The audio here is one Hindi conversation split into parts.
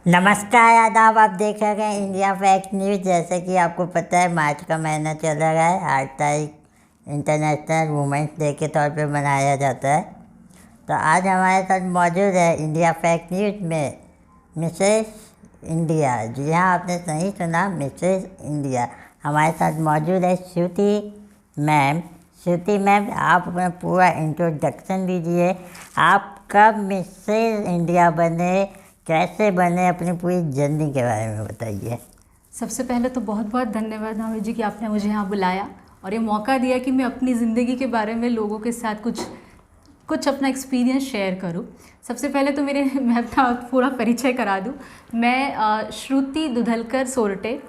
नमस्कार, आदाब। आप देख रहे हैं इंडिया फैक्ट न्यूज़। जैसे कि आपको पता है, मार्च का महीना चल रहा है। 8 तारीख इंटरनेशनल वुमेंस डे के तौर पे मनाया जाता है। तो आज हमारे साथ मौजूद है इंडिया फैक्ट न्यूज़ में मिसेस इंडिया। जी हाँ, आपने सही सुना, मिसेस इंडिया। हमारे साथ मौजूद है श्रुति मैम। श्रुति मैम, आप अपना पूरा इंट्रोडक्शन दीजिए। आप कब मिसेस इंडिया बने, कैसे बने, अपनी पूरी जर्नी के बारे में बताइए। सबसे पहले तो बहुत बहुत धन्यवाद नावे जी कि आपने मुझे यहाँ बुलाया और ये मौका दिया कि मैं अपनी ज़िंदगी के बारे में लोगों के साथ कुछ अपना एक्सपीरियंस शेयर करूँ। सबसे पहले तो मैं अपना पूरा परिचय करा दूँ। मैं श्रुति दुधलकर सोरटे।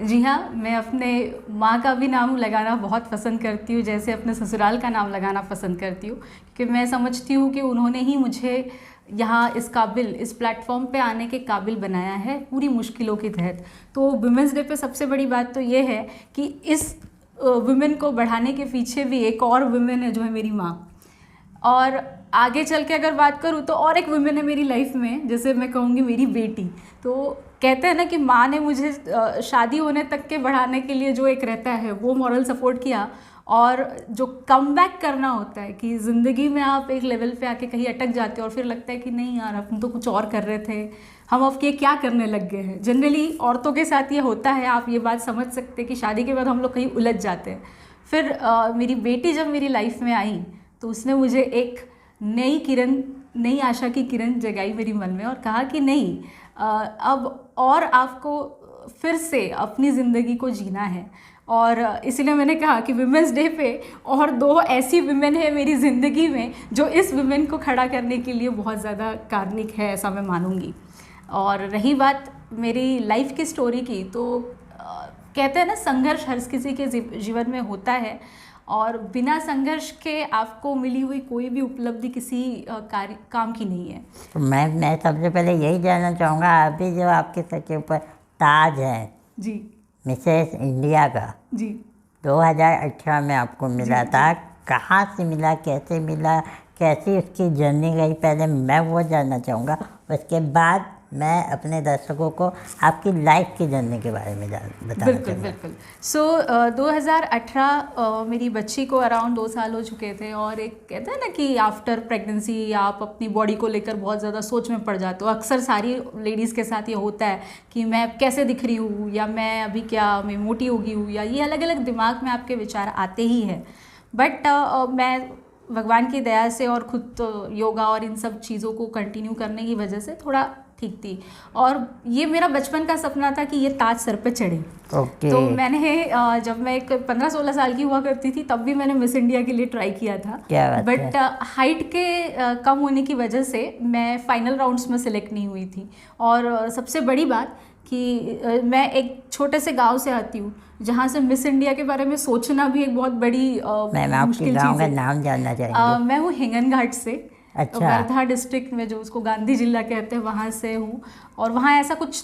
जी हाँ, मैं अपने माँ का भी नाम लगाना बहुत पसंद करती हूँ, जैसे अपने ससुराल का नाम लगाना पसंद करती हूँ, क्योंकि मैं समझती हूँ कि उन्होंने ही मुझे यहाँ इस प्लेटफॉर्म पे आने के काबिल बनाया है पूरी मुश्किलों के तहत। तो वुमेंस डे पे सबसे बड़ी बात तो ये है कि इस वुमेन को बढ़ाने के पीछे भी एक और वुमेन है, जो है मेरी माँ। और आगे चल के अगर बात करूँ तो और एक वुमेन है मेरी लाइफ में, जैसे मैं कहूँगी मेरी बेटी। तो कहते हैं ना कि माँ ने मुझे शादी होने तक के बढ़ाने के लिए जो एक रहता है वो मॉरल सपोर्ट किया, और जो कम बैक करना होता है कि ज़िंदगी में आप एक लेवल पे आके कहीं अटक जाते हो और फिर लगता है कि नहीं यार, हम तो कुछ और कर रहे थे, हम अब ये क्या करने लग गए हैं। जनरली औरतों के साथ ये होता है, आप ये बात समझ सकते हैं कि शादी के बाद हम लोग कहीं उलझ जाते हैं। फिर मेरी बेटी जब मेरी लाइफ में आई तो उसने मुझे एक नई किरण, नई आशा की किरण जगाई मेरे मन में और कहा कि नहीं, अब और आपको फिर से अपनी ज़िंदगी को जीना है। और इसीलिए मैंने कहा कि वुमेंस डे पे और दो ऐसी वुमेन है मेरी ज़िंदगी में जो इस वुमेन को खड़ा करने के लिए बहुत ज़्यादा कारणिक है, ऐसा मैं मानूंगी। और रही बात मेरी लाइफ की स्टोरी की, तो कहते हैं ना, संघर्ष हर किसी के जीवन में होता है, और बिना संघर्ष के आपको मिली हुई कोई भी उपलब्धि किसी काम की नहीं है। तो मैं सबसे पहले यही जानना चाहूँगा, अभी जो आपके सर के ऊपर ताज है जी मिसेस इंडिया का, जी 2018 में आपको मिला था। कहाँ से मिला, कैसे मिला, कैसी उसकी जर्नी गई, पहले मैं वो जानना चाहूँगा। उसके बाद मैं अपने दर्शकों को आपकी लाइफ की जर्नी के बारे में बताना बिल्कुल चाहूँगा। बिल्कुल। 2018 मेरी बच्ची को अराउंड 2 साल हो चुके थे, और एक कहते हैं ना कि आफ्टर प्रेगनेंसी आप अपनी बॉडी को लेकर बहुत ज़्यादा सोच में पड़ जाते हो। अक्सर सारी लेडीज़ के साथ ये होता है कि मैं कैसे दिख रही हूँ, या मैं अभी क्या, मैं मोटी हो गई हूँ, या ये अलग अलग दिमाग में आपके विचार आते ही हैं। बट मैं भगवान की दया से और खुद योगा और इन सब चीज़ों को कंटिन्यू करने की वजह से थोड़ा ठीक थी। और ये मेरा बचपन का सपना था कि ये ताज सर पे चढ़े। तो मैंने जब मैं एक 15-16 साल की हुआ करती थी, तब भी मैंने मिस इंडिया के लिए ट्राई किया था। बट हाइट के कम होने की वजह से मैं फाइनल राउंड्स में सिलेक्ट नहीं हुई थी। और सबसे बड़ी बात कि मैं एक छोटे से गांव से आती हूँ, जहाँ से मिस इंडिया के बारे में सोचना भी एक बहुत बड़ी मुश्किल चीज़ है। नाम जानना चाहेंगे? मैं हूँ हिंगन घाट से। अच्छा। वर्धा डिस्ट्रिक्ट में, जो उसको गांधी जिला कहते हैं, वहाँ से हूँ। और वहाँ ऐसा कुछ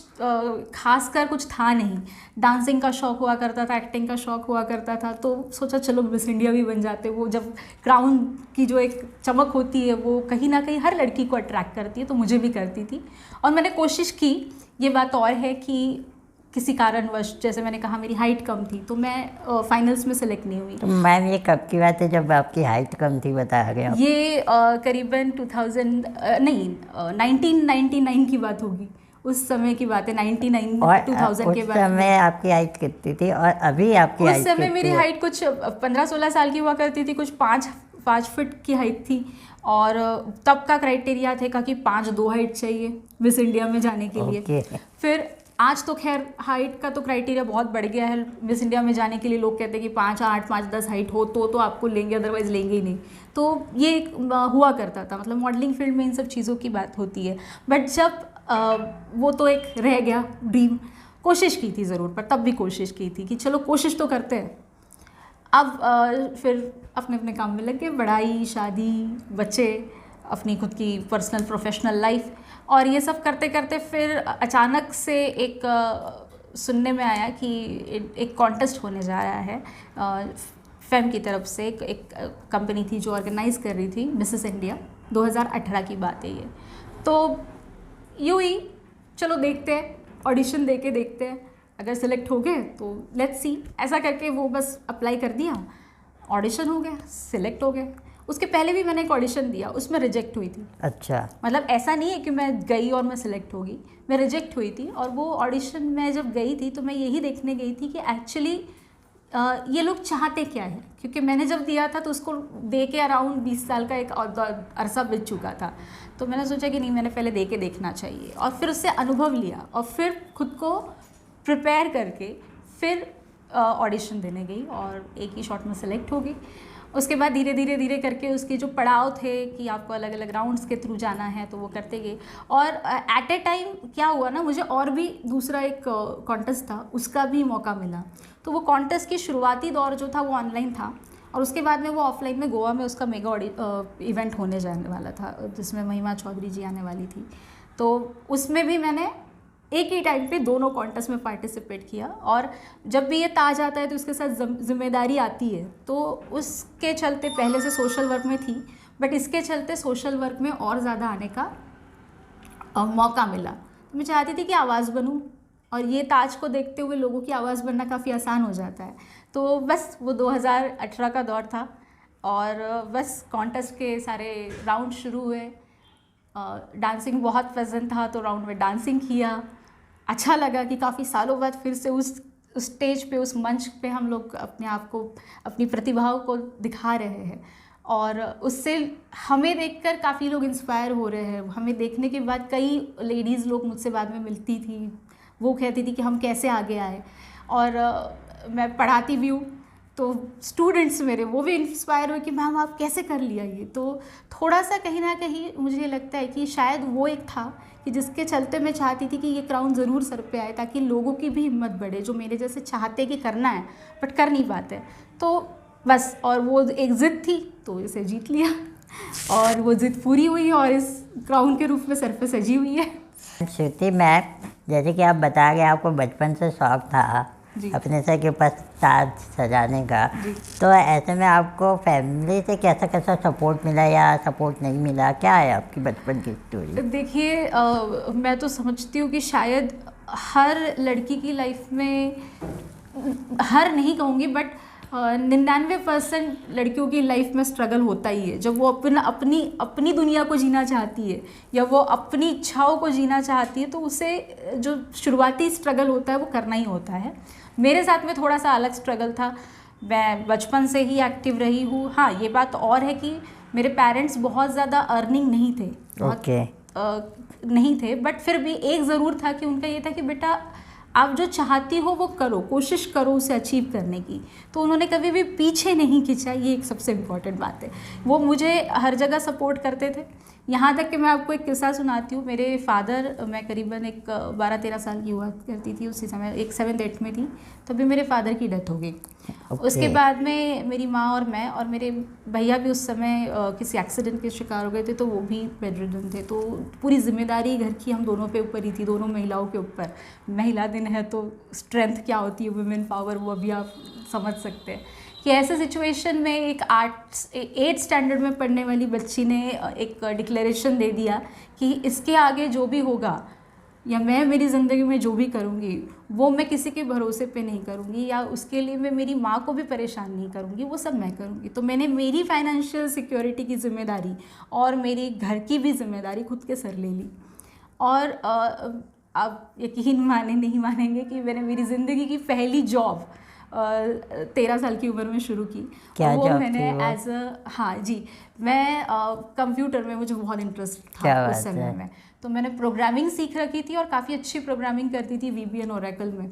खास कर कुछ था नहीं। डांसिंग का शौक़ हुआ करता था, एक्टिंग का शौक़ हुआ करता था, तो सोचा चलो मिस इंडिया भी बन जाते। वो जब क्राउन की जो एक चमक होती है वो कहीं ना कहीं हर लड़की को अट्रैक्ट करती है, तो मुझे भी करती थी। और मैंने कोशिश की। ये बात और है कि किसी कारणवश, जैसे मैंने कहा, मेरी हाइट कम थी, तो मैं फाइनल्स में सेलेक्ट नहीं हुई। तो मैम, ये कब की बात है जब आपकी हाइट कम थी, बता रहे हैं? ये करीबन 1999 की बात होगी। उस समय की बात है, 99 2000 के बाद। उस समय आपकी हाइट कितनी थी और अभी आपकी हाइट उस समय मेरी हाइट कुछ 15-16 साल की हुआ करती थी, कुछ 5 फीट की हाइट थी। और तब का क्राइटेरिया था कि 5'2" हाइट चाहिए मिस इंडिया में जाने के लिए। फिर आज तो खैर हाइट का तो क्राइटेरिया बहुत बढ़ गया है मिस इंडिया में जाने के लिए। लोग कहते हैं कि 5'8", 5'10" हाइट हो तो आपको लेंगे, अदरवाइज़ लेंगे ही नहीं। तो ये हुआ करता था, मतलब मॉडलिंग फील्ड में इन सब चीज़ों की बात होती है। बट जब वो तो एक रह गया ड्रीम। कोशिश की थी ज़रूर, पर तब भी कोशिश की थी कि चलो कोशिश तो करते हैं। अब फिर अपने अपने काम में लग गए, पढ़ाई, शादी, बच्चे, अपनी खुद की पर्सनल प्रोफेशनल लाइफ, और ये सब करते करते फिर अचानक से एक सुनने में आया कि एक कॉन्टेस्ट होने जा रहा है। फेम की तरफ से एक कंपनी थी जो ऑर्गेनाइज़ कर रही थी मिसेस इंडिया। 2018 की बात है ये। तो यूँ ही चलो देखते हैं, ऑडिशन दे के देखते हैं, अगर सिलेक्ट हो गए तो लेट्स सी, ऐसा करके वो बस अप्लाई कर दिया, ऑडिशन हो गया, सिलेक्ट हो गए। उसके पहले भी मैंने एक ऑडिशन दिया, उसमें रिजेक्ट हुई थी। अच्छा। मतलब ऐसा नहीं है कि मैं गई और मैं सिलेक्ट होगी, मैं रिजेक्ट हुई थी। और वो ऑडिशन में जब गई थी तो मैं यही देखने गई थी कि एक्चुअली ये लोग चाहते क्या है, क्योंकि मैंने जब दिया था तो उसको दे के अराउंड 20 साल का एक अरसा बीत चुका था। तो मैंने सोचा कि नहीं, मैंने पहले दे के देखना चाहिए, और फिर उससे अनुभव लिया और फिर खुद को प्रिपेयर करके फिर ऑडिशन देने गई और एक ही शॉट में सेलेक्ट हो गई। उसके बाद धीरे धीरे करके उसके जो पड़ाव थे कि आपको अलग अलग राउंड्स के थ्रू जाना है, तो वो करते गए। और एट ए टाइम क्या हुआ ना, मुझे और भी दूसरा एक कॉन्टेस्ट था, उसका भी मौका मिला। तो वो कॉन्टेस्ट की शुरुआती दौर जो था वो ऑनलाइन था, और उसके बाद में वो ऑफलाइन में गोवा में उसका मेगा इवेंट होने जाने वाला था, जिसमें महिमा चौधरी जी आने वाली थी। तो उसमें भी मैंने एक ही टाइम पे दोनों कॉन्टेस्ट में पार्टिसिपेट किया। और जब भी ये ताज आता है तो उसके साथ जिम्मेदारी आती है, तो उसके चलते पहले से सोशल वर्क में थी, बट इसके चलते सोशल वर्क में और ज़्यादा आने का मौका मिला। तो मैं चाहती थी कि आवाज़ बनूं, और ये ताज को देखते हुए लोगों की आवाज़ बनना काफ़ी आसान हो जाता है। तो बस वो 2018 का दौर था, और बस कॉन्टेस्ट के सारे राउंड शुरू हुए। डांसिंग बहुत पसंद था, तो राउंड में डांसिंग किया। अच्छा लगा कि काफ़ी सालों बाद फिर से उस स्टेज पे, उस मंच पे हम लोग अपने आप को, अपनी प्रतिभाओं को दिखा रहे हैं, और उससे हमें देखकर काफ़ी लोग इंस्पायर हो रहे हैं। हमें देखने के बाद कई लेडीज़ लोग मुझसे बाद में मिलती थी, वो कहती थी कि हम कैसे आगे आए। और मैं पढ़ाती भी हूँ, तो स्टूडेंट्स मेरे वो भी इंस्पायर हुए कि मैम आप कैसे कर लिया ये। तो थोड़ा सा कहीं ना कहीं मुझे लगता है कि शायद वो एक था कि जिसके चलते मैं चाहती थी कि ये क्राउन ज़रूर सर पे आए, ताकि लोगों की भी हिम्मत बढ़े, जो मेरे जैसे चाहते कि करना है बट कर नहीं पाते। तो बस, और वो एक ज़िद थी तो इसे जीत लिया, और वो ज़िद पूरी हुई और इस क्राउन के रूप में सर पे सजी हुई है। श्रुति मैम, जैसे कि आप बता गए आपको बचपन से शौक था अपने सर के ऊपर ताज सजाने का, तो ऐसे में आपको फैमिली से कैसा कैसा सपोर्ट मिला या सपोर्ट नहीं मिला, क्या है आपकी बचपन की स्टोरी? देखिए, मैं तो समझती हूँ कि शायद हर लड़की की लाइफ में, हर नहीं कहूँगी बट 99% लड़कियों की लाइफ में स्ट्रगल होता ही है। जब वो अपनी दुनिया को जीना चाहती है या वो अपनी इच्छाओं को जीना चाहती है, तो उसे जो शुरुआती स्ट्रगल होता है वो करना ही होता है। मेरे साथ में थोड़ा सा अलग स्ट्रगल था। मैं बचपन से ही एक्टिव रही हूँ। हाँ, ये बात और है कि मेरे पेरेंट्स बहुत ज़्यादा अर्निंग नहीं थे, नहीं थे, बट फिर भी एक ज़रूर था कि उनका ये था कि बेटा आप जो चाहती हो वो करो, कोशिश करो उसे अचीव करने की। तो उन्होंने कभी भी पीछे नहीं खींचा, ये एक सबसे इम्पॉर्टेंट बात है। वो मुझे हर जगह सपोर्ट करते थे, यहाँ तक कि मैं आपको एक किस्सा सुनाती हूँ। मेरे फादर, मैं करीबन एक 12-13 साल की हुआ करती थी उसी समय, एक 7th-8 में थी, तभी मेरे फादर की डेथ हो गई। उसके बाद में मेरी माँ और मैं और मेरे भैया भी उस समय किसी एक्सीडेंट के शिकार हो गए थे, तो वो भी बेड रिडन थे। तो पूरी जिम्मेदारी घर की हम दोनों पे ऊपर ही थी, दोनों महिलाओं के ऊपर। महिला दिन है तो स्ट्रेंथ क्या होती है, वुमेन पावर, वो अभी आप समझ सकते हैं कि ऐसे सिचुएशन में एक 8th स्टैंडर्ड में पढ़ने वाली बच्ची ने एक डिक्लेरेशन दे दिया कि इसके आगे जो भी होगा या मैं मेरी ज़िंदगी में जो भी करूँगी वो मैं किसी के भरोसे पे नहीं करूँगी, या उसके लिए मैं मेरी माँ को भी परेशान नहीं करूँगी, वो सब मैं करूँगी। तो मैंने मेरी फाइनेंशियल सिक्योरिटी की जिम्मेदारी और मेरी घर की भी जिम्मेदारी खुद के सर ले ली। और आप यकीन माने नहीं मानेंगे कि मैंने मेरी ज़िंदगी की पहली जॉब 13 साल की उम्र में शुरू की। क्या वो जॉब मैंने थी वो? एज अ, हाँ जी, मैं कंप्यूटर में मुझे बहुत इंटरेस्ट था उस समय में, तो मैंने प्रोग्रामिंग सीख रखी थी और काफ़ी अच्छी प्रोग्रामिंग करती थी VBA ओरेकल में।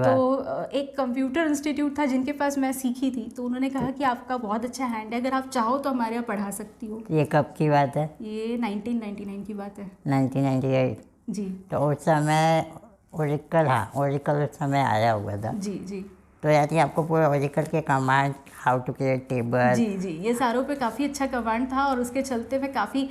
तो एक कंप्यूटर इंस्टीट्यूट था जिनके पास मैं सीखी थी, तो उन्होंने कहा कि आपका बहुत अच्छा हैंड है, अगर आप चाहो तो हमारे यहाँ पढ़ा सकती हो। ये कब की बात है? ये 1999 की बात है। 1998 जी। तो उस समय ओरेकल, हाँ ओरेकल उस समय आया हुआ था। जी जी। तो यानी आपको पूरे ओरेकल के command, how to create table, जी जी, ये सारों पे काफ़ी अच्छा कमांड था, और उसके चलते मैं काफ़ी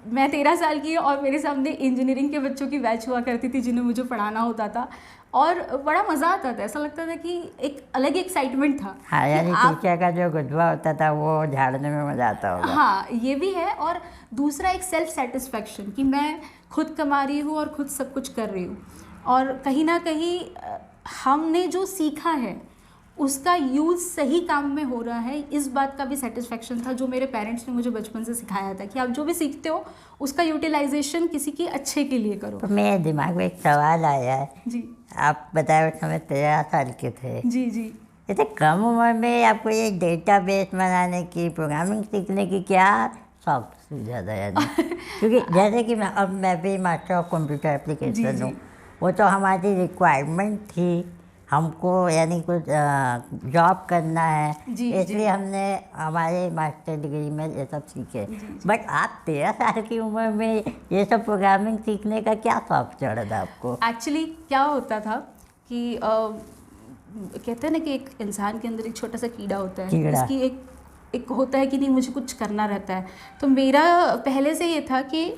मैं 13 साल की और मेरे सामने इंजीनियरिंग के बच्चों की बैच हुआ करती थी जिन्हें मुझे पढ़ाना होता था, और बड़ा मज़ा आता था। ऐसा लगता था कि एक अलग एक्साइटमेंट था। हाँ, यानी टीचर का जो गुदवा होता था वो झाड़ने में मज़ा आता होगा। हाँ, ये भी है। और दूसरा एक सेल्फ सेटिस्फेक्शन कि मैं खुद कमा रही हूँ और खुद सब कुछ कर रही हूँ। और कहीं ना कहीं हमने जो सीखा है उसका यूज़ सही काम में हो रहा है, इस बात का भी सेटिस्फेक्शन था, जो मेरे पेरेंट्स ने मुझे बचपन से सिखाया था कि आप जो भी सीखते हो उसका यूटिलाइजेशन किसी की अच्छे के लिए करो। तो मेरे दिमाग में एक सवाल आया है जी आप बताए उस समय 13 साल के थे, जी जी। इतने कम उम्र में आपको ये डेटाबेस बनाने की, प्रोग्रामिंग सीखने की क्या शौक सूझा था यानी? क्योंकि जैसे कि मैं भी मास्टर ऑफ कंप्यूटर एप्लीकेशन हूँ, वो तो हमारी रिक्वायरमेंट थी, हमको यानी कुछ जॉब करना है, इसलिए हमने हमारे मास्टर डिग्री में ये सब सीखे। बट आप 13 साल की उम्र में ये सब प्रोग्रामिंग सीखने का क्या शौक चढ़ा था आपको? एक्चुअली क्या होता था कि कहते हैं ना कि एक इंसान के अंदर एक छोटा सा कीड़ा होता है, इसकी एक होता है कि नहीं मुझे कुछ करना रहता है। तो मेरा पहले से ये था कि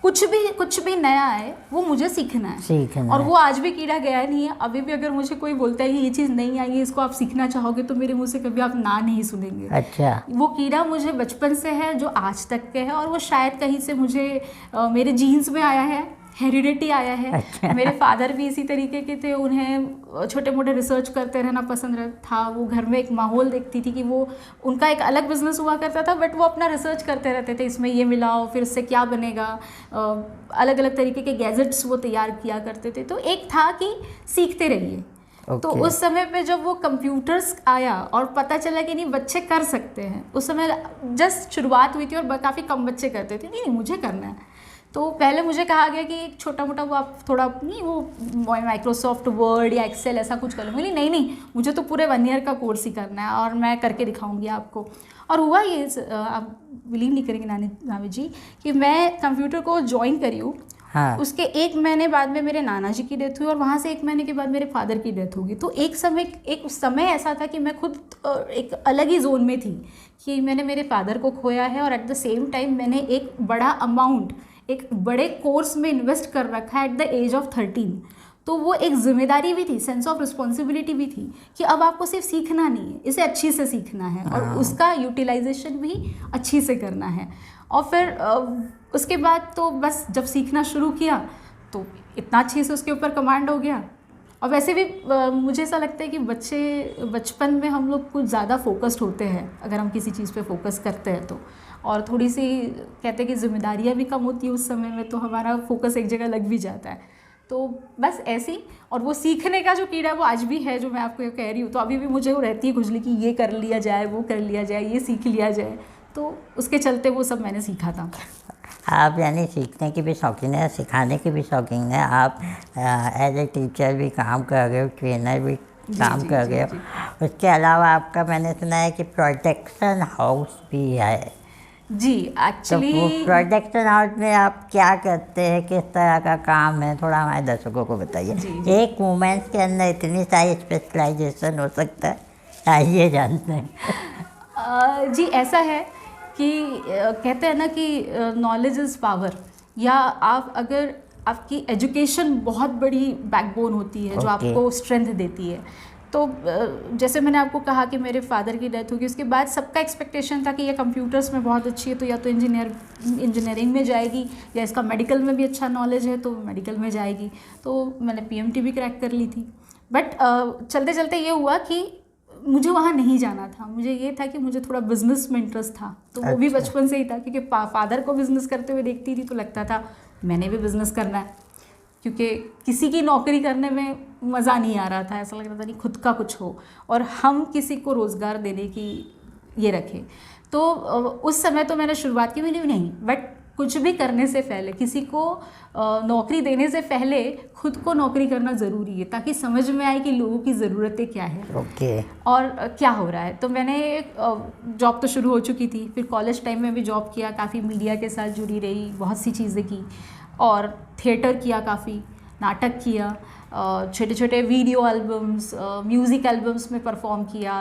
कुछ भी नया है वो मुझे सीखना है। और वो आज भी कीड़ा गया नहीं है। अभी भी अगर मुझे कोई बोलता है कि ये चीज़ नहीं आई है, इसको आप सीखना चाहोगे, तो मेरे मुंह से कभी आप ना नहीं सुनेंगे। अच्छा। वो कीड़ा मुझे बचपन से है जो आज तक के है, और वो शायद कहीं से मुझे मेरे जीन्स में आया है, हेरिडिटी आया है। अच्छा। मेरे फादर भी इसी तरीके के थे, उन्हें छोटे मोटे रिसर्च करते रहना पसंद था। वो घर में एक माहौल देखती थी कि वो उनका एक अलग बिजनेस हुआ करता था, बट वो अपना रिसर्च करते रहते थे, इसमें ये मिलाओ फिर इससे क्या बनेगा, अलग अलग तरीके के गैजेट्स वो तैयार किया करते थे। तो एक था कि सीखते रहिए। तो उस समय पे जब वो कंप्यूटर्स आया और पता चला कि नहीं बच्चे कर सकते हैं, उस समय जस्ट शुरुआत हुई थी और काफ़ी कम बच्चे करते थे, नहीं मुझे करना है। तो पहले मुझे कहा गया कि एक छोटा मोटा वो आप थोड़ा नहीं वो माइक्रोसॉफ्ट वर्ड या एक्सेल ऐसा कुछ कर लो। बोली नहीं मुझे तो पूरे 1 ईयर का कोर्स ही करना है और मैं करके दिखाऊंगी आपको। और हुआ ये, आप बिलीव नहीं करेंगे नानी जी कि मैं कंप्यूटर को ज्वाइन करी हूँ। हाँ। उसके 1 महीने बाद में मेरे नाना जी की डेथ हुई और वहाँ से 1 महीने के बाद मेरे फादर की डेथ होगी। तो एक समय ऐसा था कि मैं खुद एक अलग ही जोन में थी कि मैंने मेरे फादर को खोया है और एट द सेम टाइम मैंने एक बड़ा अमाउंट एक बड़े कोर्स में इन्वेस्ट कर रखा है एट द एज ऑफ 13। तो वो एक जिम्मेदारी भी थी, सेंस ऑफ रिस्पॉन्सिबिलिटी भी थी कि अब आपको सिर्फ सीखना नहीं है, इसे अच्छी से सीखना है और उसका यूटिलाइजेशन भी अच्छी से करना है। और फिर उसके बाद तो बस जब सीखना शुरू किया तो इतना अच्छे से उसके ऊपर कमांड हो गया। और वैसे भी मुझे ऐसा लगता है कि बचपन में हम लोग कुछ ज़्यादा फोकस्ड होते हैं अगर हम किसी चीज़ पे फोकस करते हैं तो, और थोड़ी सी कहते हैं कि जिम्मेदारियाँ भी कम होती है उस समय में, तो हमारा फोकस एक जगह लग भी जाता है। तो बस ऐसी, और वो सीखने का जो कीड़ा वो आज भी है जो मैं आपको कह रही हूँ। तो अभी भी मुझे वो रहती है खुजली कि ये कर लिया जाए, वो कर लिया जाए, ये सीख लिया जाए। तो उसके चलते वो सब मैंने सीखा था। आप यानी सीखने की भी शौकीन है, सिखाने की भी शौकीन है। आप एज ए टीचर भी काम कर रहे हो, ट्रेनर भी काम कर रहे हो। उसके अलावा आपका मैंने सुना है कि प्रोडक्शन हाउस भी है। जी एक्चुअली तो प्रोडक्शन हाउस में आप क्या करते हैं, किस तरह का काम है, थोड़ा हमारे दर्शकों को बताइए। एक वुमेन्स के अंदर इतनी सारी स्पेशलाइजेशन हो सकता है, आइए जानते हैं। जी ऐसा है कि कहते हैं ना कि नॉलेज इज़ पावर, या आप अगर आपकी एजुकेशन बहुत बड़ी बैकबोन होती है जो आपको स्ट्रेंथ देती है। तो जैसे मैंने आपको कहा कि मेरे फादर की डेथ होगी, उसके बाद सबका एक्सपेक्टेशन था कि ये कंप्यूटर्स में बहुत अच्छी है तो या तो इंजीनियरिंग में जाएगी, या इसका मेडिकल में भी अच्छा नॉलेज है तो मेडिकल में जाएगी। तो मैंने PMT भी क्रैक कर ली थी। बट चलते चलते ये हुआ कि मुझे वहाँ नहीं जाना था। मुझे ये था कि मुझे थोड़ा बिजनेस में इंटरेस्ट था, तो वो भी बचपन से ही था क्योंकि फादर को बिजनेस करते हुए देखती थी तो लगता था मैंने भी बिजनेस करना है, क्योंकि किसी की नौकरी करने में मज़ा नहीं आ रहा था। ऐसा लग रहा था नहीं खुद का कुछ हो और हम किसी को रोज़गार देने की ये रखें। तो उस समय तो मैंने शुरुआत की, मैंने नहीं, बट कुछ भी करने से पहले, किसी को नौकरी देने से पहले खुद को नौकरी करना ज़रूरी है ताकि समझ में आए कि लोगों की ज़रूरतें क्या है और क्या हो रहा है। तो मैंने जॉब तो शुरू हो चुकी थी, फिर कॉलेज टाइम में भी जॉब किया, काफ़ी मीडिया के साथ जुड़ी रही, बहुत सी चीज़ें की और थिएटर किया, काफ़ी नाटक किया, छोटे छोटे वीडियो एल्बम्स, म्यूज़िक एल्बम्स में परफॉर्म किया,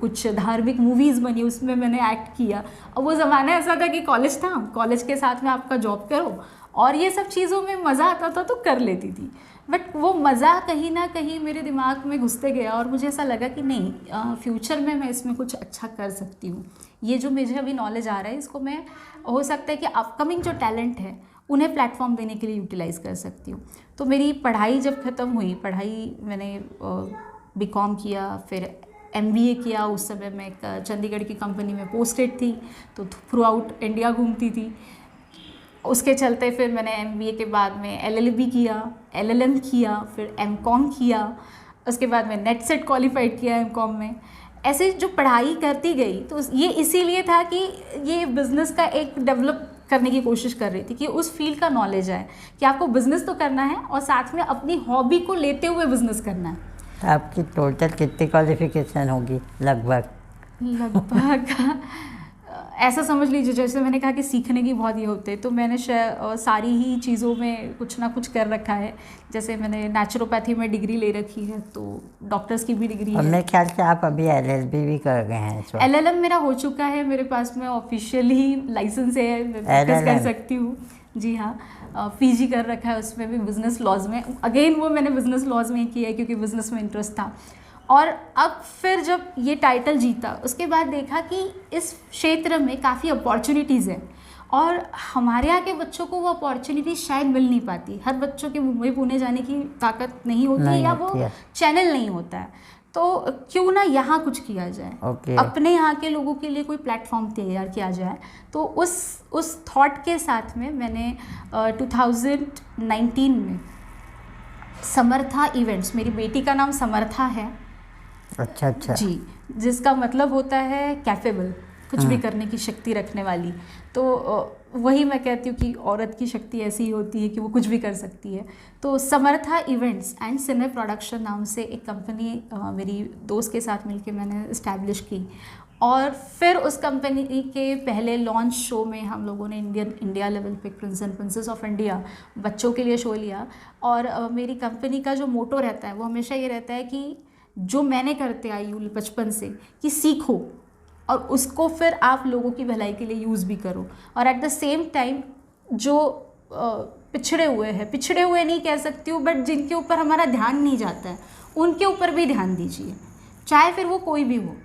कुछ धार्मिक मूवीज़ बनी उसमें मैंने एक्ट किया। और वो ज़माना ऐसा था कि कॉलेज था, कॉलेज के साथ में आपका जॉब करो और ये सब चीज़ों में मज़ा आता था तो कर लेती थी। बट वो मज़ा कहीं ना कहीं मेरे दिमाग में घुसते गया और मुझे ऐसा लगा कि नहीं, फ्यूचर में मैं इसमें कुछ अच्छा कर सकती हूँ। ये जो मुझे अभी नॉलेज आ रहा है इसको मैं, हो सकता है कि अपकमिंग जो टैलेंट है उन्हें प्लेटफॉर्म देने के लिए यूटिलाइज़ कर सकती हूँ। तो मेरी पढ़ाई जब ख़त्म हुई, पढ़ाई मैंने बीकॉम किया, फिर एमबीए किया। उस समय मैं एक चंडीगढ़ की कंपनी में पोस्टेड थी, तो थ्रू आउट इंडिया घूमती थी। उसके चलते फिर मैंने एमबीए के बाद में एलएलबी किया, एलएलएम किया, फिर एमकॉम किया। उसके बाद में नेट सेट क्वालिफाइड किया एमकॉम में। ऐसे जो पढ़ाई करती गई, तो ये इसीलिए था कि ये बिज़नेस का एक डेवलप करने की कोशिश कर रही थी कि उस फील्ड का नॉलेज आए कि आपको बिज़नेस तो करना है और साथ में अपनी हॉबी को लेते हुए बिज़नेस करना है। आपकी टोटल कितनी क्वालिफिकेशन होगी लगभग? ऐसा समझ लीजिए, जैसे मैंने कहा कि सीखने की बहुत ये होते हैं, तो मैंने सारी ही चीज़ों में कुछ ना कुछ कर रखा है। जैसे मैंने नेचुरोपैथी में डिग्री ले रखी है, तो डॉक्टर्स की भी डिग्री है। मेरे ख्याल से आप अभी एलएलबी भी कर गए हैं इस वक्त। एलएलएम मेरा हो चुका है, मेरे पास में ऑफिशियली लाइसेंस है, मैं प्रैक्टिस कर सकती हूँ। जी हाँ, पीजी कर रखा है उसमें भी, बिज़नेस लॉज में। अगेन वो मैंने बिज़नेस लॉज में ही किया है क्योंकि बिज़नेस में इंटरेस्ट था। और अब फिर जब ये टाइटल जीता, उसके बाद देखा कि इस क्षेत्र में काफ़ी अपॉर्चुनिटीज़ हैं और हमारे यहाँ के बच्चों को वो अपॉर्चुनिटी शायद मिल नहीं पाती। हर बच्चों के मुंबई पुणे जाने की ताकत नहीं होती है या वो चैनल नहीं होता है। तो क्यों ना यहाँ कुछ किया जाए, अपने यहाँ के लोगों के लिए कोई प्लेटफॉर्म तैयार किया जाए। तो उस थॉट के साथ में मैंने 2019 में समर्था इवेंट्स, मेरी बेटी का नाम समर्था है। अच्छा जी, जिसका मतलब होता है कैपेबल, कुछ भी करने की शक्ति रखने वाली। तो वही मैं कहती हूँ कि औरत की शक्ति ऐसी ही होती है कि वो कुछ भी कर सकती है। तो समर्था इवेंट्स एंड सिने प्रोडक्शन नाम से एक कंपनी मेरी दोस्त के साथ मिलके मैंने इस्टेब्लिश की। और फिर उस कंपनी के पहले लॉन्च शो में हम लोगों ने इंडिया लेवल पे Prince and princess of India बच्चों के लिए शो लिया। और मेरी कंपनी का जो मोटो रहता है वो हमेशा ये रहता है कि जो मैंने करते आई हूँ बचपन से, कि सीखो और उसको फिर आप लोगों की भलाई के लिए यूज़ भी करो। और एट द सेम टाइम जो पिछड़े हुए नहीं कह सकती हूँ, बट जिनके ऊपर हमारा ध्यान नहीं जाता है, उनके ऊपर भी ध्यान दीजिए, चाहे फिर वो कोई भी हो।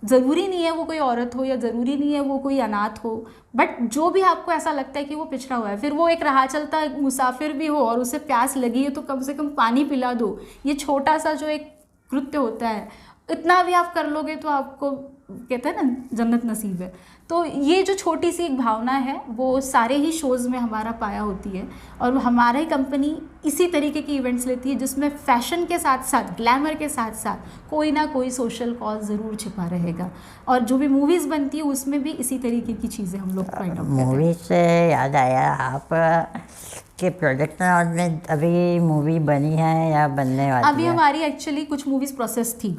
ज़रूरी नहीं है वो कोई औरत हो या ज़रूरी नहीं है वो कोई अनाथ हो, बट जो भी आपको ऐसा लगता है कि वो पिछड़ा हुआ है, फिर वो एक राह चलता मुसाफिर भी हो और उसे प्यास लगी है तो कम से कम पानी पिला दो। ये छोटा सा जो एक कृत्य होता है, इतना भी आप कर लोगे तो आपको कहते हैं ना जन्नत नसीब है। तो ये जो छोटी सी एक भावना है वो सारे ही शोज़ में हमारा पाया होती है। और हमारी कंपनी इसी तरीके की इवेंट्स लेती है जिसमें फैशन के साथ साथ, ग्लैमर के साथ साथ कोई ना कोई सोशल कॉज ज़रूर छिपा रहेगा। और जो भी मूवीज़ बनती है उसमें भी इसी तरीके की चीज़ें हम लोग फाइंड आउट करते हैं। मूवी से याद आया, आप के प्रोडक्शन हाउस में अभी मूवी बनी है या बनने वाली है? अभी हमारी एक्चुअली कुछ मूवीज़ प्रोसेस थी,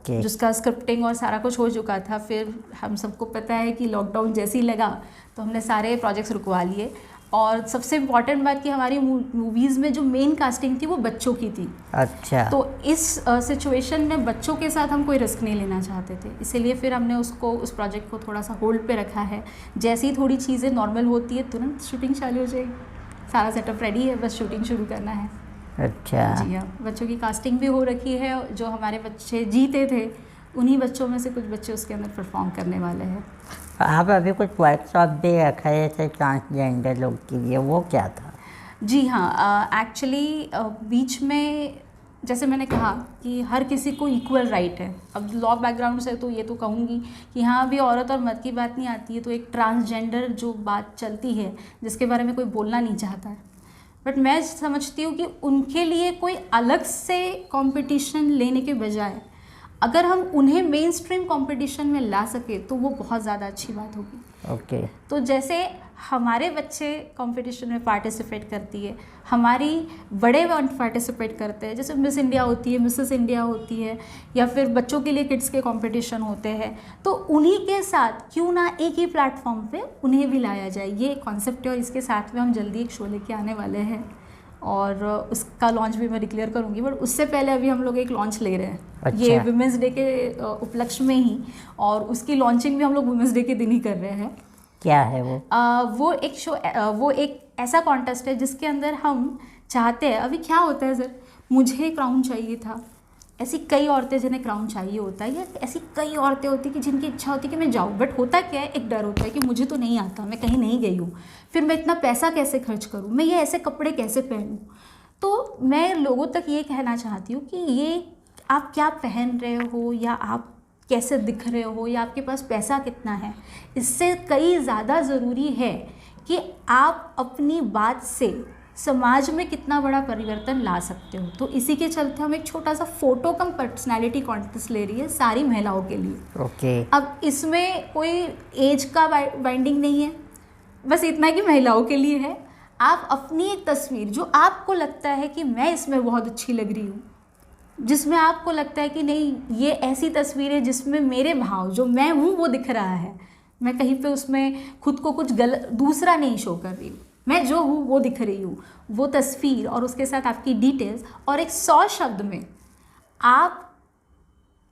जिसका स्क्रिप्टिंग और सारा कुछ हो चुका था। फिर हम सबको पता है कि लॉकडाउन जैसे ही लगा तो हमने सारे प्रोजेक्ट्स रुकवा लिए। और सबसे इम्पॉर्टेंट बात कि हमारी मूवीज़ में जो मेन कास्टिंग थी वो बच्चों की थी। अच्छा। तो इस सिचुएशन में बच्चों के साथ हम कोई रिस्क नहीं लेना चाहते थे, इसीलिए फिर हमने उस प्रोजेक्ट को थोड़ा सा होल्ड पे रखा है। जैसे ही थोड़ी चीज़ें नॉर्मल होती है तुरंत शूटिंग चालू हो जाएगी। सारा सेटअप रेडी है, बस शूटिंग शुरू करना है। अच्छा। जी हाँ, बच्चों की कास्टिंग भी हो रखी है। जो हमारे बच्चे जीते थे उन्हीं बच्चों में से कुछ बच्चे उसके अंदर परफॉर्म करने वाले हैं। आप अभी कुछ वर्कशॉप भी रखा है थे ट्रांसजेंडर लोग के लिए, वो क्या था? जी हाँ, एक्चुअली बीच में जैसे मैंने कहा कि हर किसी को इक्वल राइट है। अब लॉ बैकग्राउंड से तो ये तो कहूँगी कि यहाँ भी औरत और मर्द की बात नहीं आती है, तो एक ट्रांसजेंडर जो बात चलती है जिसके बारे में कोई बोलना नहीं चाहता है, बट मैं समझती हूँ कि उनके लिए कोई अलग से कंपटीशन लेने के बजाय अगर हम उन्हें मेन स्ट्रीम कॉम्पिटिशन में ला सके तो वो बहुत ज़्यादा अच्छी बात होगी। ओके। तो जैसे हमारे बच्चे कंपटीशन में पार्टिसिपेट करती है, हमारी बड़े पार्टिसिपेट करते हैं, जैसे मिस इंडिया होती है, मिसेस इंडिया होती है, या फिर बच्चों के लिए किड्स के कंपटीशन होते हैं, तो उन्हीं के साथ क्यों ना एक ही प्लेटफॉर्म पे उन्हें भी लाया जाए, ये कॉन्सेप्ट है। और इसके साथ में हम जल्दी एक शो लेके आने वाले हैं और उसका लॉन्च भी मैं डिक्लेयर करूँगी, बट उससे पहले अभी हम लोग एक लॉन्च ले रहे हैं। अच्छा। ये वुमेंस डे के उपलक्ष्य में ही, और उसकी लॉन्चिंग भी हम लोग वुमेंस डे के दिन ही कर रहे हैं। क्या है वो? वो एक शो, वो एक ऐसा कॉन्टेस्ट है जिसके अंदर हम चाहते हैं, अभी क्या होता है सर, मुझे क्राउन चाहिए था, ऐसी कई औरतें जिन्हें क्राउन चाहिए होता है, या ऐसी कई औरतें होती कि जिनकी इच्छा होती कि मैं जाऊँ, बट होता क्या है, एक डर होता है कि मुझे तो नहीं आता, मैं कहीं नहीं गई हूँ, फिर मैं इतना पैसा कैसे खर्च करूँ, मैं ये ऐसे कपड़े कैसे पहनूँ। तो मैं लोगों तक ये कहना चाहती हूँ कि ये आप क्या पहन रहे हो, या आप कैसे दिख रहे हो, या आपके पास पैसा कितना है, इससे कई ज़्यादा ज़रूरी है कि आप अपनी बात से समाज में कितना बड़ा परिवर्तन ला सकते हो। तो इसी के चलते हम एक छोटा सा फोटो कम पर्सनैलिटी कॉन्टेस्ट ले रही है सारी महिलाओं के लिए। ओके। अब इसमें कोई एज का बाइंडिंग नहीं है, बस इतना कि महिलाओं के लिए है। आप अपनी एक तस्वीर जो आपको लगता है कि मैं इसमें बहुत अच्छी लग रही हूँ, जिसमें आपको लगता है कि नहीं ये ऐसी तस्वीर है जिसमें मेरे भाव जो मैं हूँ वो दिख रहा है, मैं कहीं पे उसमें खुद को कुछ गलत दूसरा नहीं शो कर रही हूँ, मैं जो हूँ वो दिख रही हूँ, वो तस्वीर और उसके साथ आपकी डिटेल्स और एक 100 शब्द में आप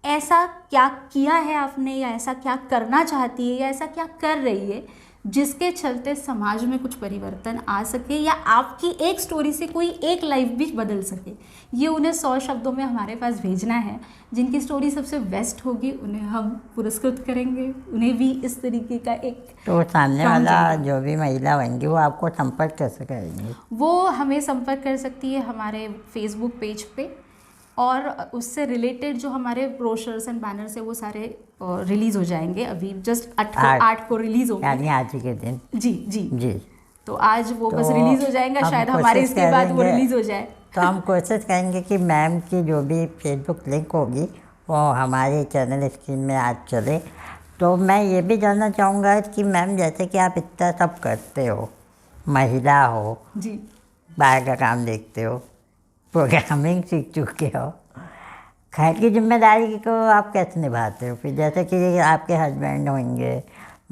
ऐसा क्या किया है आपने, या ऐसा क्या करना चाहती है, या ऐसा क्या कर रही है जिसके चलते समाज में कुछ परिवर्तन आ सके, या आपकी एक स्टोरी से कोई एक लाइफ भी बदल सके। ये उन्हें 100 शब्दों में हमारे पास भेजना है। जिनकी स्टोरी सबसे बेस्ट होगी उन्हें हम पुरस्कृत करेंगे, उन्हें भी इस तरीके का एक तो सामने वाला जो भी महिला होंगी वो आपको संपर्क कैसे करेंगी? वो हमें संपर्क कर सकती है हमारे फेसबुक पेज पे, और उससे रिलेटेड जो हमारे ब्रोशर्स एंड बैनर्स है वो सारे रिलीज़ हो जाएंगे। अभी जस्ट 8 को रिलीज़ होंगे, यानी आज के दिन। जी जी जी। तो आज वो बस रिलीज़ हो जाएगा, शायद हमारे इसके बाद वो रिलीज़ हो जाए। तो हम कोशिश करेंगे कि मैम की जो भी फेसबुक लिंक होगी वो हमारे चैनल स्क्रीन में आज चले। तो मैं ये भी जानना चाहूँगा कि मैम जैसे कि आप इतना सब करते हो, महिला हो जी, बाहर का काम देखते हो, प्रोग्रामिंग सीख चुके हो, घर की जिम्मेदारी को आप कैसे निभाते हो? फिर जैसे कि आपके हस्बैंड होंगे,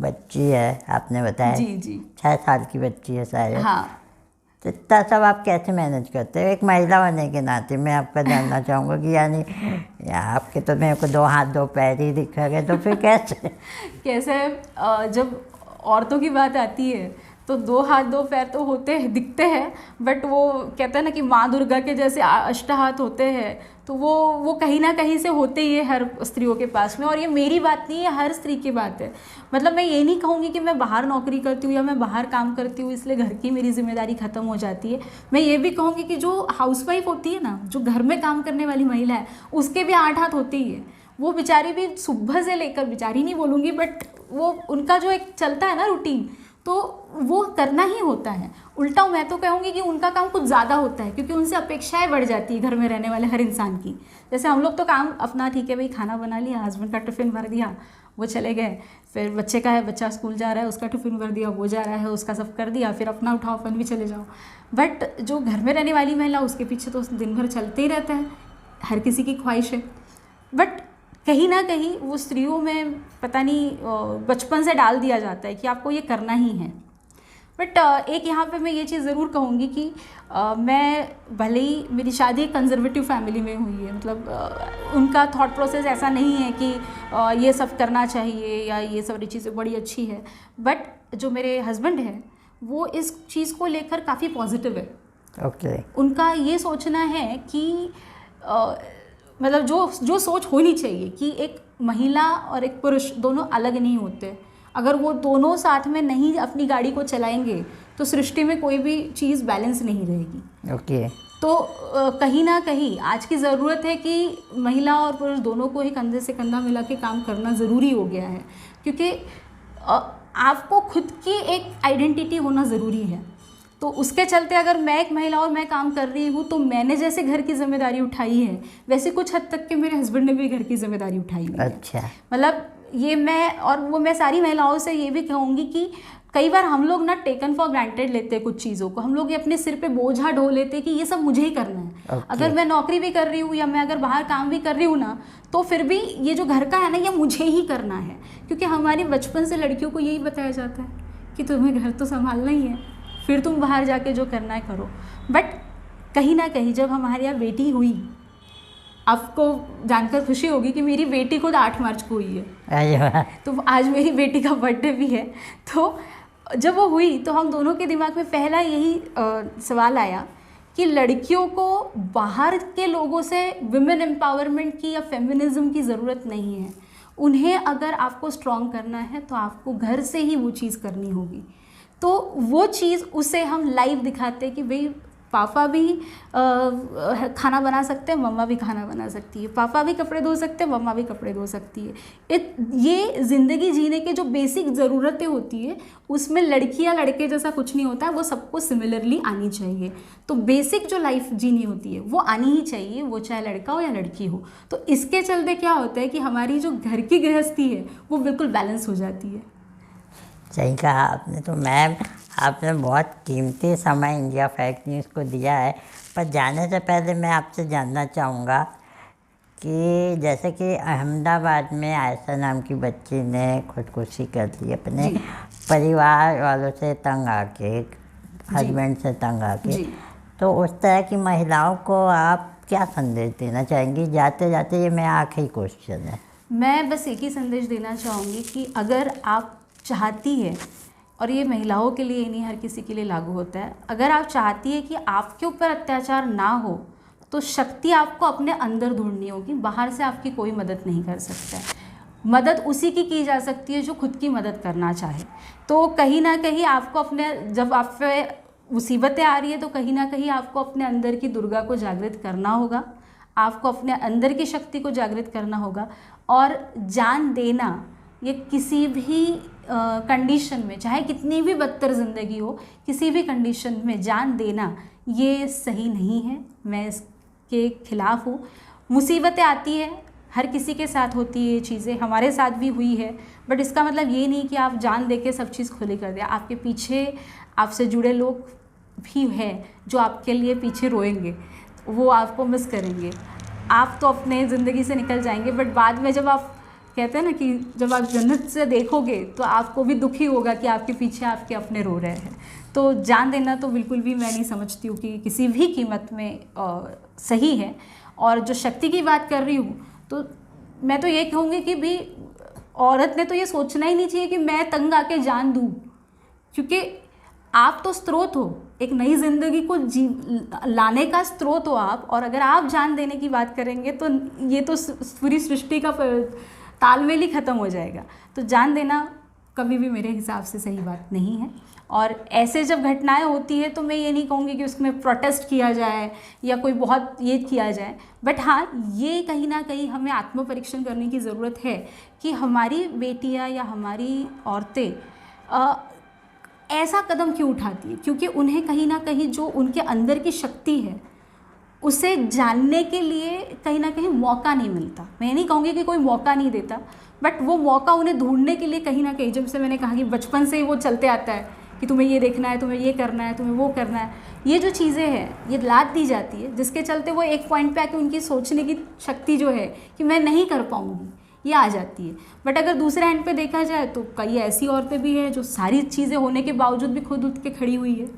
बच्ची है आपने बताया, जी जी 6 साल की बच्ची है शायद। हाँ, तो इतना सब आप कैसे मैनेज करते हो? एक महिला होने के नाते मैं आपका जानना चाहूँगा कि यानी आपके तो मेरे को 2 हाथ 2 पैर ही दिख रहे, तो फिर कैसे कैसे जब औरतों की बात आती है तो 2 हाथ 2 पैर तो होते हैं, दिखते हैं, बट वो कहते हैं ना कि माँ दुर्गा के जैसे अष्टहाथ होते हैं, तो वो कहीं ना कहीं से होते ही है हर स्त्रियों के पास में। और ये मेरी बात नहीं है, हर स्त्री की बात है। मतलब मैं ये नहीं कहूँगी कि मैं बाहर नौकरी करती हूँ या मैं बाहर काम करती हूँ इसलिए घर की मेरी जिम्मेदारी ख़त्म हो जाती है। मैं ये भी कहूँगी कि जो हाउसवाइफ होती है ना, जो घर में काम करने वाली महिला है, उसके भी 8 हाथ होते ही है। वो बेचारी भी सुबह से लेकर, बेचारी नहीं बोलूँगी, बट वो उनका जो एक चलता है ना रूटीन, तो वो करना ही होता है। उल्टा मैं तो कहूँगी कि उनका काम कुछ ज़्यादा होता है, क्योंकि उनसे अपेक्षाएं बढ़ जाती है घर में रहने वाले हर इंसान की। जैसे हम लोग तो काम अपना ठीक है भाई, खाना बना लिया, हस्बैंड का टिफ़िन भर दिया, वो चले गए, फिर बच्चे का है, बच्चा स्कूल जा रहा है, उसका टिफ़िन भर दिया, वो जा रहा है, उसका सब कर दिया, फिर अपना उठाओ अपन भी चले जाओ। बट जो घर में रहने वाली महिला, उसके पीछे तो दिन भर चलते ही रहता है, हर किसी की ख्वाहिश है। बट कहीं ना कहीं वो स्त्रियों में पता नहीं बचपन से डाल दिया जाता है कि आपको ये करना ही है। बट एक यहाँ पे मैं ये चीज़ ज़रूर कहूँगी कि मैं भले ही मेरी शादी एक कंजर्वेटिव फैमिली में हुई है, मतलब उनका थॉट प्रोसेस ऐसा नहीं है कि ये सब करना चाहिए या ये सारी चीज़ें बड़ी अच्छी है, बट जो मेरे हस्बैंड हैं वो इस चीज़ को लेकर काफ़ी पॉजिटिव है। ओके। उनका ये सोचना है कि मतलब जो सोच होनी चाहिए कि एक महिला और एक पुरुष दोनों अलग नहीं होते। अगर वो दोनों साथ में नहीं अपनी गाड़ी को चलाएंगे तो सृष्टि में कोई भी चीज़ बैलेंस नहीं रहेगी। ओके। तो कहीं ना कहीं आज की ज़रूरत है कि महिला और पुरुष दोनों को ही कंधे से कंधा मिला के काम करना ज़रूरी हो गया है, क्योंकि आपको खुद की एक आइडेंटिटी होना ज़रूरी है। तो उसके चलते अगर मैं एक महिला और मैं काम कर रही हूँ तो मैंने जैसे घर की जिम्मेदारी उठाई है, वैसे कुछ हद तक के मेरे हस्बैंड ने भी घर की जिम्मेदारी उठाई है। अच्छा। मतलब ये मैं सारी महिलाओं से ये भी कहूँगी कि कई बार हम लोग ना टेकन फॉर ग्रांटेड लेते हैं कुछ चीज़ों को, हम लोग ये अपने सिर पे बोझा ढो लेते हैं कि ये सब मुझे ही करना है। अगर मैं नौकरी भी कर रही हूँ या मैं अगर बाहर काम भी कर रही हूँ ना, तो फिर भी ये जो घर का है ना, ये मुझे ही करना है, क्योंकि हमारे बचपन से लड़कियों को यही बताया जाता है कि तुम्हें घर तो संभालना ही है, फिर तुम बाहर जाके जो करना है करो। बट कहीं ना कहीं जब हमारे यहाँ बेटी हुई, आपको जानकर खुशी होगी कि मेरी बेटी खुद 8 मार्च को हुई है। तो आज मेरी बेटी का बर्थडे भी है। तो जब वो हुई तो हम दोनों के दिमाग में पहला यही सवाल आया कि लड़कियों को बाहर के लोगों से विमेन एम्पावरमेंट की या फेमिनिज्म की ज़रूरत नहीं है। उन्हें अगर आपको स्ट्रॉन्ग करना है तो आपको घर से ही वो चीज़ करनी होगी। तो वो चीज़ उसे हम लाइव दिखाते हैं कि भाई पापा भी खाना बना सकते हैं, मम्मा भी खाना बना सकती है, पापा भी कपड़े धो सकते हैं, मम्मा भी कपड़े धो सकती है। ये ज़िंदगी जीने के जो बेसिक ज़रूरतें होती है उसमें लड़की या लड़के जैसा कुछ नहीं होता है, वो सबको सिमिलरली आनी चाहिए। तो बेसिक जो लाइफ जीनी होती है वो आनी ही चाहिए, वो चाहे लड़का हो या लड़की हो। तो इसके चलते क्या होता है कि हमारी जो घर की गृहस्थी है वो बिल्कुल बैलेंस हो जाती है। सही कहा आपने। तो मैम आपने बहुत कीमती समय इंडिया फैक्ट न्यूज़ को दिया है, पर जाने से पहले मैं आपसे जानना चाहूँगा कि जैसे कि अहमदाबाद में आयशा नाम की बच्ची ने खुदकुशी कर ली अपने परिवार वालों से तंग आके, हस्बैंड से तंग आके, तो उस तरह की महिलाओं को आप क्या संदेश देना चाहेंगी? जाते जाते ये मेरा आखिरी क्वेश्चन है। मैं बस एक ही संदेश देना चाहूँगी कि अगर आप चाहती है, और ये महिलाओं के लिए नहीं हर किसी के लिए लागू होता है, अगर आप चाहती है कि आपके ऊपर अत्याचार ना हो तो शक्ति आपको अपने अंदर ढूंढनी होगी। बाहर से आपकी कोई मदद नहीं कर सकता है। मदद उसी की जा सकती है जो खुद की मदद करना चाहे। तो कहीं ना कहीं आपको अपने, जब आप पे मुसीबतें आ रही है तो कहीं ना कहीं आपको अपने अंदर की दुर्गा को जागृत करना होगा, आपको अपने अंदर की शक्ति को जागृत करना होगा। और जान देना ये किसी भी कंडीशन में, चाहे कितनी भी बदतर ज़िंदगी हो, किसी भी कंडीशन में जान देना ये सही नहीं है। मैं इसके खिलाफ़ हूँ। मुसीबतें आती है, हर किसी के साथ होती है, ये चीज़ें हमारे साथ भी हुई है, बट इसका मतलब ये नहीं कि आप जान दे के सब चीज़ खुली कर दिया। आपके पीछे आपसे जुड़े लोग भी हैं जो आपके लिए पीछे रोएंगे, वो आपको मिस करेंगे। आप तो अपने ज़िंदगी से निकल जाएंगे, बट बाद में जब आप कहते हैं ना कि जब आप जन्नत से देखोगे तो आपको भी दुखी होगा कि आपके पीछे आपके अपने रो रहे हैं। तो जान देना तो बिल्कुल भी मैं नहीं समझती हूँ कि किसी भी कीमत में सही है। और जो शक्ति की बात कर रही हूँ तो मैं तो ये कहूँगी कि भी औरत ने तो ये सोचना ही नहीं चाहिए कि मैं तंग आके जान दूँ, क्योंकि आप तो स्रोत हो, एक नई ज़िंदगी को लाने का स्रोत हो आप। और अगर आप जान देने की बात करेंगे तो ये तो पूरी सृष्टि का तालमेल ही ख़त्म हो जाएगा। तो जान देना कभी भी मेरे हिसाब से सही बात नहीं है। और ऐसे जब घटनाएं होती है तो मैं ये नहीं कहूँगी कि उसमें प्रोटेस्ट किया जाए या कोई बहुत ये किया जाए, बट हाँ, ये कहीं ना कहीं हमें आत्मपरीक्षण करने की ज़रूरत है कि हमारी बेटियाँ या हमारी औरतें ऐसा कदम क्यों उठाती है, क्योंकि उन्हें कहीं ना कहीं जो उनके अंदर की शक्ति है उसे जानने के लिए कहीं ना कहीं मौका नहीं मिलता। मैं नहीं कहूँगी कि कोई मौका नहीं देता, बट वो मौका उन्हें ढूंढने के लिए कहीं ना कहीं, जब से मैंने कहा कि बचपन से ही वो चलते आता है कि तुम्हें ये देखना है, तुम्हें ये करना है, तुम्हें वो करना है, ये जो चीज़ें हैं ये लाद दी जाती है, जिसके चलते वो एक पॉइंट पे आके उनकी सोचने की शक्ति जो है कि मैं नहीं कर पाऊँगी, ये आ जाती है। बट अगर दूसरे एंड पे देखा जाए तो कई ऐसी औरतें भी हैं जो सारी चीज़ें होने के बावजूद भी खुद उठ के खड़ी हुई है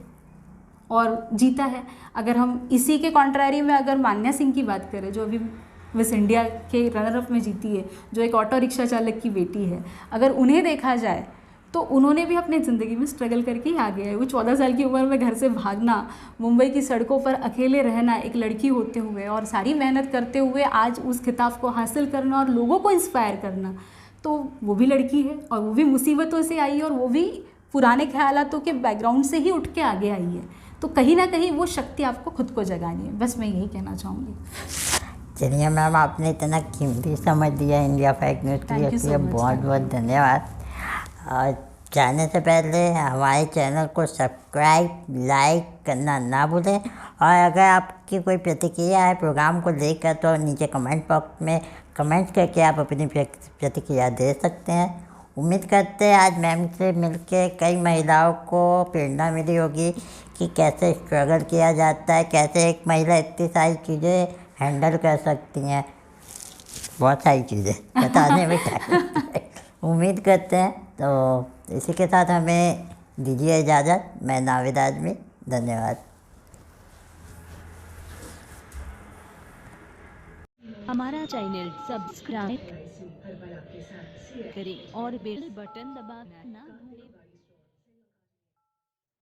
और जीता है। अगर हम इसी के कॉन्ट्रारी में अगर मान्या सिंह की बात करें, जो अभी मिस इंडिया के रनर अप में जीती है, जो एक ऑटो रिक्शा चालक की बेटी है, अगर उन्हें देखा जाए तो उन्होंने भी अपनी ज़िंदगी में स्ट्रगल करके ही आ गया है। वो 14 साल की उम्र में घर से भागना, मुंबई की सड़कों पर अकेले रहना एक लड़की होते हुए और सारी मेहनत करते हुए आज उस खिताब को हासिल करना और लोगों को इंस्पायर करना, तो वो भी लड़की है और वो भी मुसीबतों से आई है और वो भी पुराने ख्यालातों के बैकग्राउंड से ही उठ के आगे आई है। तो कहीं ना कहीं वो शक्ति आपको खुद को जगानी है, बस मैं यही कहना चाहूँगी। चलिए मैम, आपने इतना कीमती समय दिया इंडिया फैक्ट न्यूज़ के लिए, इसलिए बहुत बहुत धन्यवाद। और जाने से पहले हमारे चैनल को सब्सक्राइब लाइक करना ना भूलें। और अगर आपकी कोई प्रतिक्रिया है प्रोग्राम को लेकर तो नीचे कमेंट बॉक्स में कमेंट करके आप अपनी प्रतिक्रिया दे सकते हैं। उम्मीद करते हैं आज मैम से मिलके कई महिलाओं को प्रेरणा मिली होगी कि कैसे स्ट्रगल किया जाता है, कैसे एक महिला इतनी सारी चीज़ें हैंडल कर सकती हैं, बहुत सारी चीज़ें बताने में टाइम उम्मीद करते हैं। तो इसी के साथ हमें दीजिए इजाज़त। मैं नाविद आजमी, धन्यवाद। हमारा चैनल सब्सक्राइब करें और बेल बटन दबाना ना भूलें।